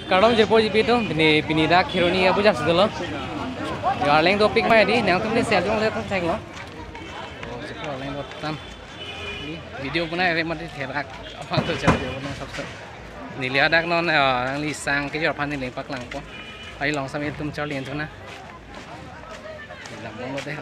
Kadang jerpo jipi tu, bini dah kironi abu jam sedelo. Ya, leng topik mai di, nang tu ni share jong le tu cek lo. Jerpo leng tu tam. Video pun ada mati terak apa tu cakap video pun sabtu. Ni lihat dak non ang li sang ke jor pan ni leng pak lang po. Ai long sampai tum char lien tu na. Lam long lo deh.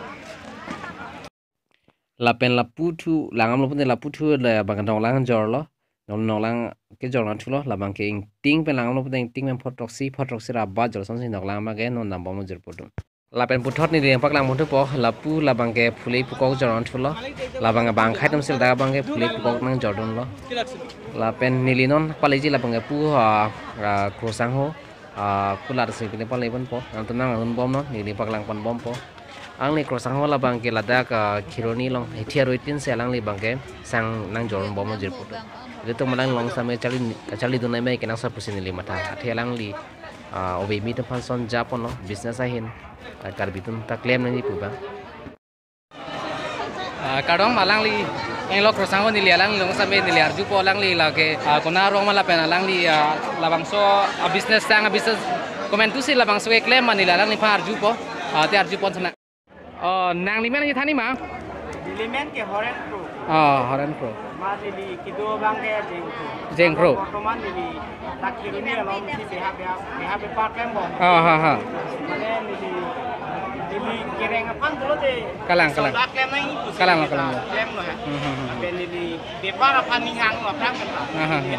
Lapen laputu, langam lo pun laputu le bagan dong lang jor lo. Nong lang ke jor lang tu lo, labang ke ting pen langam lo pun ting pen potroksi rabat jor son sin dong lang ma ke non nam bom jor podo. Lapen putot ni leng pak lang pun tu po, lapu labang ke fulei pukok jor lang tu lo. Labang bang khai tum sil da bang ke fulei pukok nang jor don lo. Lapen nilinon paleji labang ke pu krosang ho. Kulat sih pilih paling pun po, nanti nang bom no, nili pak lang pon bom po. Ang ni crossang ho la bang ke lada ka kironi long hetiar itin se lang li bang ke sang nang joron bom jir puto itu malang long same cali dunai mai kenang sa pusin li mata athe lang li obe mi to panson japon lo business ahin kar bitun ta claim nang ipu bang kadang malang li eng lo crossang ho ni li lang long same ni li arju po lang li la ke kona rong mala pen lang li la bang so business sang business komen tu si la bang so claim man ni la lang ni pa arju po te arju pon sana nang limen ni thani ma limen ke horen pro horen pro ma dili kido bang ke jeng pro teman dili takiruni alom si beha be part lem bom ha mane dili kereng apan dulu de kalang klem nai kalang klem lo ya ben dili bepar apan ningang lo prang kan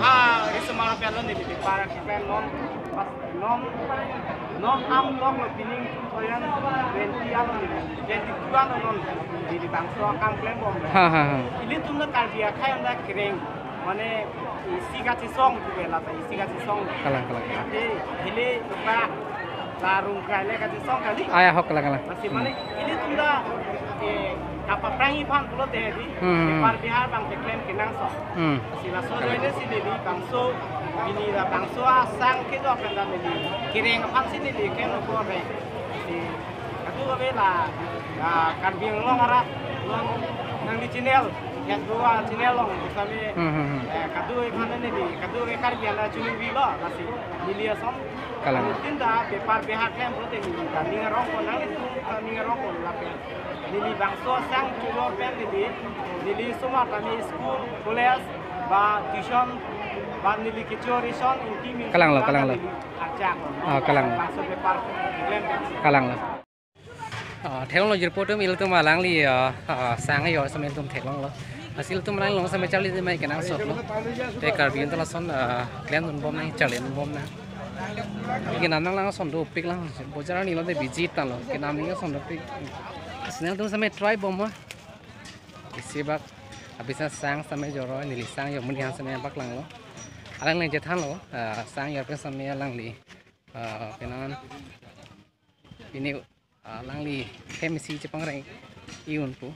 ha rismara pelon dili bepar klem non am long lo pining koyan 20 am ni 22 an non di bangso kam klem bom ha ini tumna karbia khai anda kereng mane isi gati song tu bela ta isi gati song kalang hele ba larung kale gati song kali aya hok kalang masih mane ini tumda apa prangi pan tulo te di par bihar bang klem kinang so sila so ini si di bangso ini la bangso asang ke do kan dan di kireng pan sini di ken ko re di atu be la karbing long ara long nang di channel yang dua channel long sami kadu ikan ini di kadu karbian la chuni bi lo nasi dilia som kalang tinda be par bihar klem prote ni kami ngarong ko nang itu kami ngarong ko la pe dili bangso sang chulo pen dili semua kami school college ba tuition ba dili kichorison intimi kalang lo ajak kalang bangso be par klem kalang lo teknologi report mil tu malang li sang ayo semen tum teklong lo hasil tu malang long sampai cali mai kenang sot lo te karbin tala son klem dun bom nang calen bom na kinam nang lang son do pik lang bojara ni lo de visit tan lo kinam ni son do pik senang tu sampai try bom ma isi bak habisnya sang sampai joro ni li sang yo mun yang sampai bak lang lo alang lang jetan lo sang yo pen sampai lang li kenan ini lang li chemisi Jepang reng iun pu